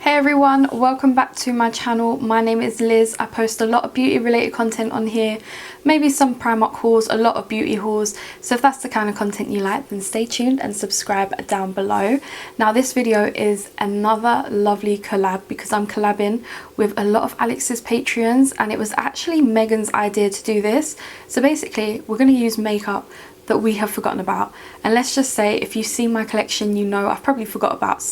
Hey everyone, welcome back to my channel. My name is Liz. I post a lot of beauty related content on here, maybe some Primark hauls, a lot of beauty hauls. So if that's the kind of content you like, then stay tuned and subscribe down below. Now this video is another lovely collab because I'm collabing with a lot of Alex's Patreons, and it was actually Megan's idea to do this. So basically we're going to use makeup that we have forgotten about, and let's just say if you've seen my collection, you know I've probably forgot about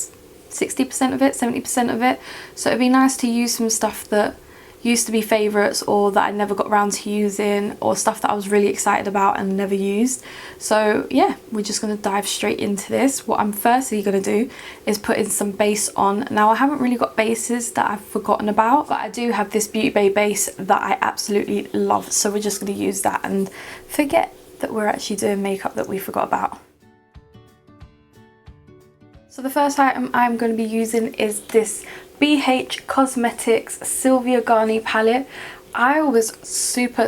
60% of it, 70% of it. So it'd be nice to use some stuff that used to be favourites or that I never got around to using, or stuff that I was really excited about and never used. So yeah, we're just going to dive straight into this. What I'm firstly going to do is put in some base on. Now I haven't really got bases that I've forgotten about, but I do have this Beauty Bay base that I absolutely love. So we're just going to use that and forget that we're actually doing makeup that we forgot about. So the first item I'm going to be using is this BH Cosmetics Sylvia Garni palette. I was super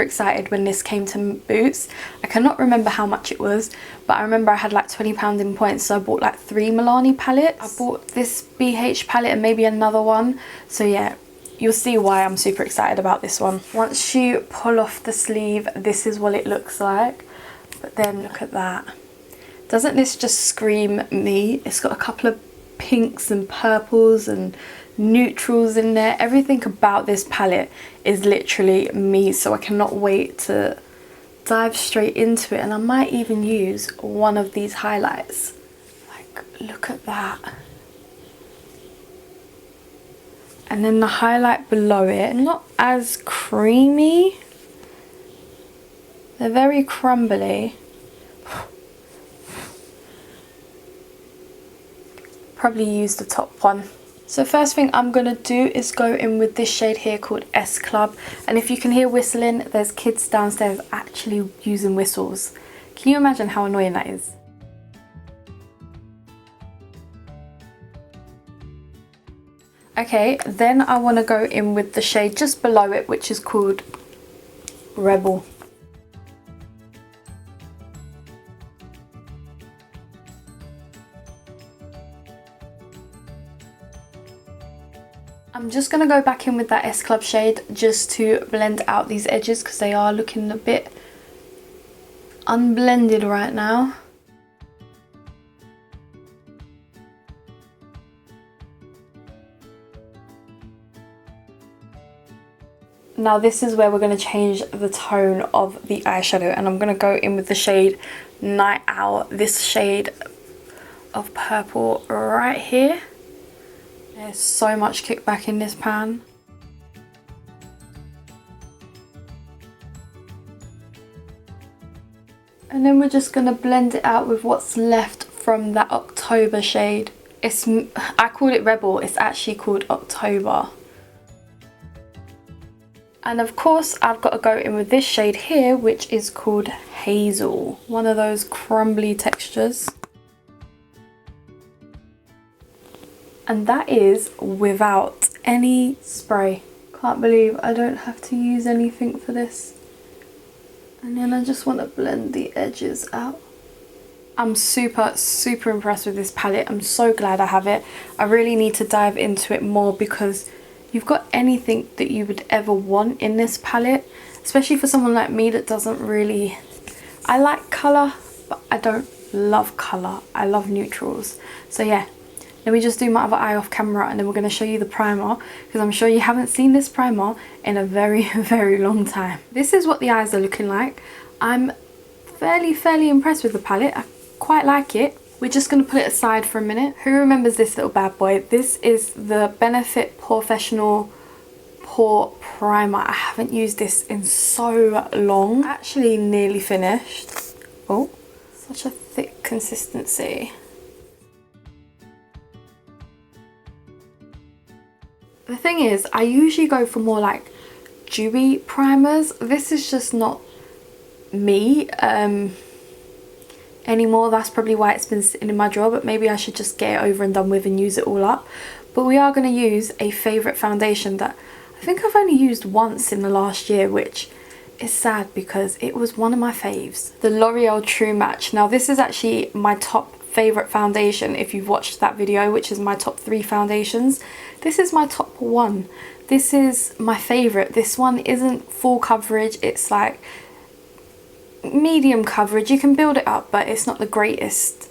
excited when this came to Boots. I cannot remember how much it was, but I remember I had like £20 in points, so I bought like 3 Milani palettes. I bought this BH palette and maybe another one. So yeah, you'll see why I'm super excited about this one. Once you pull off the sleeve, this is what it looks like. But then look at that. Doesn't this just scream me? It's got a couple of pinks and purples and neutrals in there. Everything about this palette is literally me, so I cannot wait to dive straight into it. And I might even use one of these highlights. Like, look at that. And then the highlight below it, not as creamy. They're very crumbly. Probably use the top one. So first thing I'm gonna do is go in with this shade here called S Club, and if you can hear whistling, there's kids downstairs actually using whistles. Can you imagine how annoying that is? Okay, then I want to go in with the shade just below it, which is called Rebel. I'm just going to go back in with that S Club shade just to blend out these edges because they are looking a bit unblended right now. Now this is where we're going to change the tone of the eyeshadow, and I'm going to go in with the shade Night Owl, this shade of purple right here. There's so much kickback in this pan. And then we're just going to blend it out with what's left from that October shade. I called it Rebel, it's actually called October. And of course I've got to go in with this shade here, which is called Hazel. One of those crumbly textures. And that is without any spray. Can't believe I don't have to use anything for this. And then I just want to blend the edges out. I'm super impressed with this palette. I'm so glad I have it. I really need to dive into it more because you've got anything that you would ever want in this palette, especially for someone like me that doesn't really... I like colour, but I don't love colour. I love neutrals. So yeah. Let me just do my other eye off camera, and then we're going to show you the primer, because I'm sure you haven't seen this primer in a very long time. This is what the eyes are looking like. I'm fairly impressed with the palette. I quite like it. We're just going to put it aside for a minute. Who remembers this little bad boy? This is the Benefit Professional Pore Primer. I haven't used this in so long. Actually nearly finished. Oh, such a thick consistency. The thing is, I usually go for more like dewy primers. This is just not me anymore. That's probably why it's been sitting in my drawer, but maybe I should just get it over and done with and use it all up. But we are going to use a favourite foundation that I think I've only used once in the last year, which is sad because it was one of my faves. The L'Oreal True Match. Now this is actually my top favourite foundation if you've watched that video, which is my top 3 foundations. This is my top 1. This is my favourite. This one isn't full coverage, it's like medium coverage. You can build it up, but it's not the greatest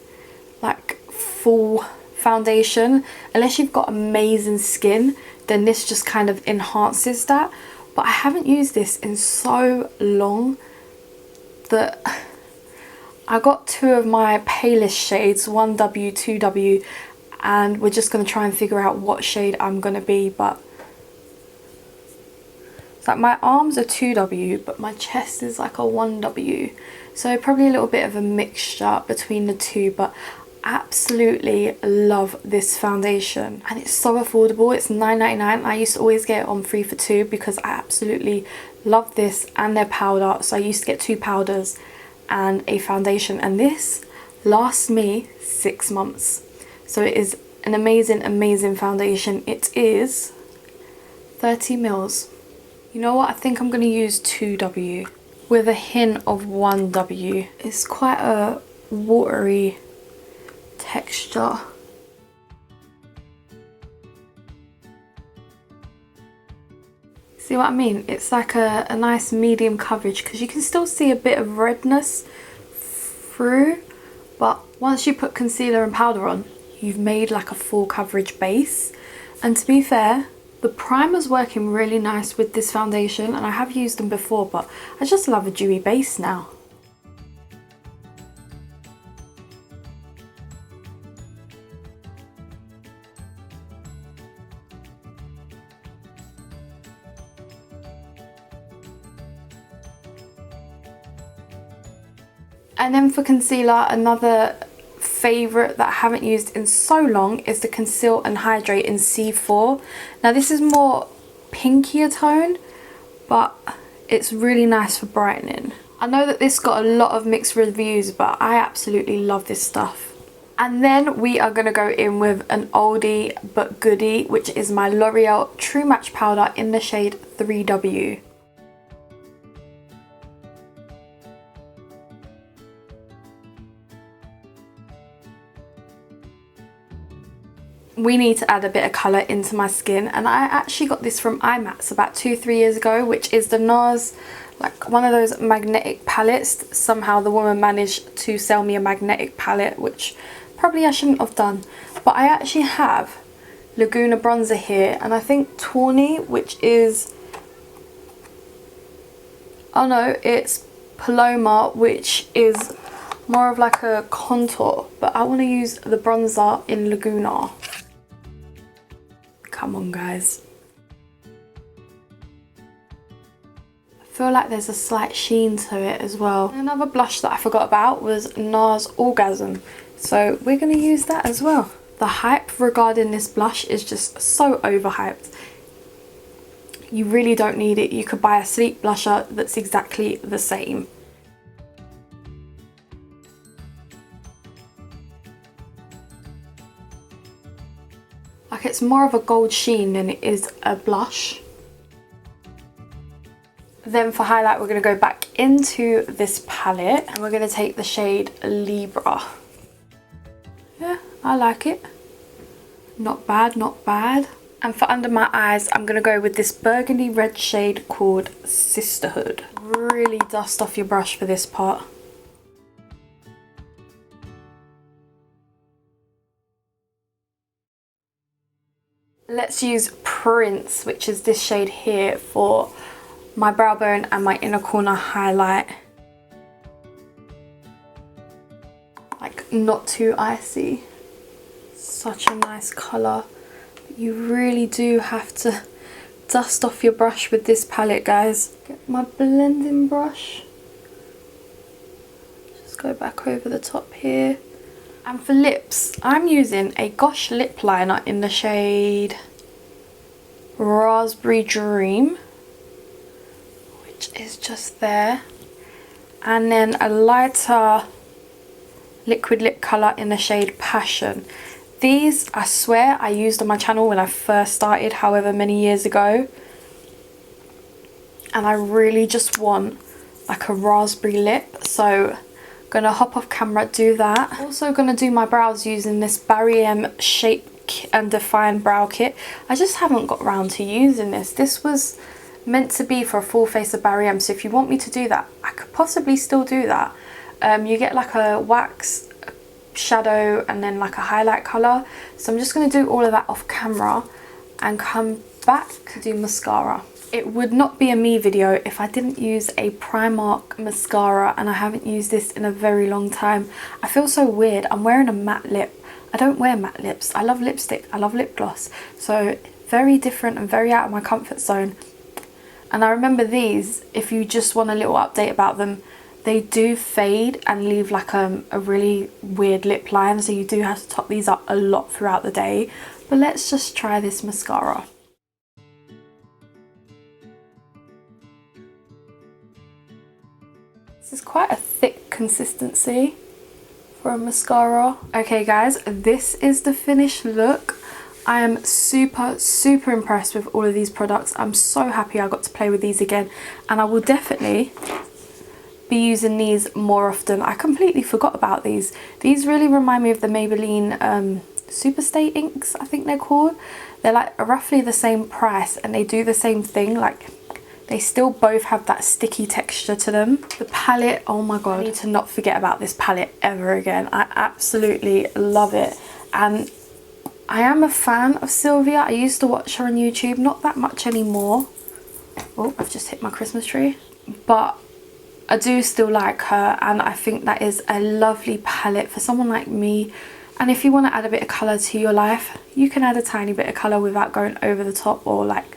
like full foundation. Unless you've got amazing skin, then this just kind of enhances that. But I haven't used this in so long that I got 2 of my palest shades, 1W, 2W, and we're just going to try and figure out what shade I'm going to be. But it's like my arms are 2W, but my chest is like a 1W. So probably a little bit of a mixture between the two, but absolutely love this foundation. And it's so affordable. It's $9.99. I used to always get it on 3 for 2 because I absolutely love this and their powder. So I used to get 2 powders and a foundation, and this lasts me 6 months. So it is an amazing foundation. It is 30 mils. You know what, I think I'm going to use 2W with a hint of 1W. It's quite a watery texture. See what I mean? It's like a nice medium coverage because you can still see a bit of redness through, but once you put concealer and powder on, you've made like a full coverage base. And to be fair, the primer's working really nice with this foundation, and I have used them before, but I just love a dewy base now. And then for concealer, another favourite that I haven't used in so long is the Conceal and Hydrate in C4. Now this is more pinkier tone, but it's really nice for brightening. I know that this got a lot of mixed reviews, but I absolutely love this stuff. And then we are going to go in with an oldie but goodie, which is my L'Oreal True Match Powder in the shade 3W. We need to add a bit of colour into my skin, and I actually got this from IMAX about 2-3 years ago, which is the Nars, like one of those magnetic palettes. Somehow the woman managed to sell me a magnetic palette, which probably I shouldn't have done. But I actually have Laguna bronzer here, and I think Tawny, which is, oh no, it's Paloma, which is more of like a contour, but I want to use the bronzer in Laguna. Come on guys. I feel like there's a slight sheen to it as well. Another blush that I forgot about was Nars Orgasm, so we're going to use that as well. The hype regarding this blush is just so overhyped. You really don't need it. You could buy a sleek blusher that's exactly the same. Like, it's more of a gold sheen than it is a blush. Then for highlight, we're going to go back into this palette and we're going to take the shade Libra. Yeah, I like it. Not bad, not bad. And for under my eyes, I'm going to go with this burgundy red shade called Sisterhood. Really dust off your brush for this part. Let's use Prince, which is this shade here, for my brow bone and my inner corner highlight. Like, not too icy. Such a nice colour. But you really do have to dust off your brush with this palette, guys. Get my blending brush. Just go back over the top here. And for lips, I'm using a Gosh lip liner in the shade Raspberry Dream, which is just there. And then a lighter liquid lip colour in the shade Passion. These, I swear, I used on my channel when I first started, however many years ago. And I really just want like a raspberry lip. So Gonna hop off camera, do that. Also gonna do my brows using this Barry M Shape and Define Brow Kit. I just haven't got around to using this. This was meant to be for a full face of Barry M, so if you want me to do that, I could possibly still do that. You get like a wax shadow and then like a highlight colour. So I'm just going to do all of that off camera and come back to do mascara. It would not be a me video if I didn't use a Primark mascara, and I haven't used this in a very long time. I feel so weird. I'm wearing a matte lip. I don't wear matte lips. I love lipstick. I love lip gloss. So very different and very out of my comfort zone. And I remember these, if you just want a little update about them, they do fade and leave like a really weird lip line, so you do have to top these up a lot throughout the day. But let's just try this mascara. This is quite a thick consistency for a mascara. Okay guys, this is the finished look. I am super impressed with all of these products. I'm so happy I got to play with these again, and I will definitely be using these more often. I completely forgot about these. These really remind me of the Maybelline Superstay inks, I think they're called. They're like roughly the same price, and they do the same thing. Like, they still both have that sticky texture to them. The palette, oh my god, I need to not forget about this palette ever again. I absolutely love it. And I am a fan of Sylvia. I used to watch her on YouTube, not that much anymore. Oh, I've just hit my Christmas tree. But I do still like her, and I think that is a lovely palette for someone like me. And if you want to add a bit of colour to your life, you can add a tiny bit of colour without going over the top or like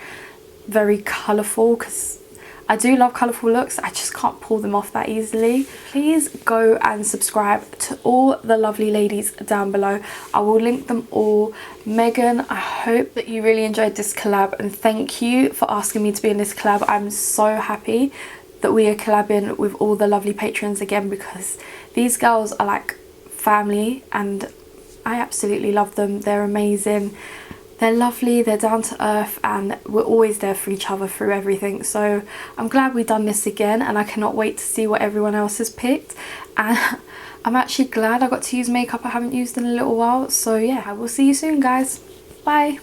very colourful, because I do love colourful looks. I just can't pull them off that easily. Please go and subscribe to all the lovely ladies down below. I will link them all. Megan, I hope that you really enjoyed this collab, and thank you for asking me to be in this collab. I'm so happy that we are collabing with all the lovely patrons again, because these girls are like family and I absolutely love them. They're amazing. They're lovely, they're down to earth, and we're always there for each other through everything. So I'm glad we've done this again, and I cannot wait to see what everyone else has picked. And I'm actually glad I got to use makeup I haven't used in a little while. So yeah, I will see you soon guys. Bye.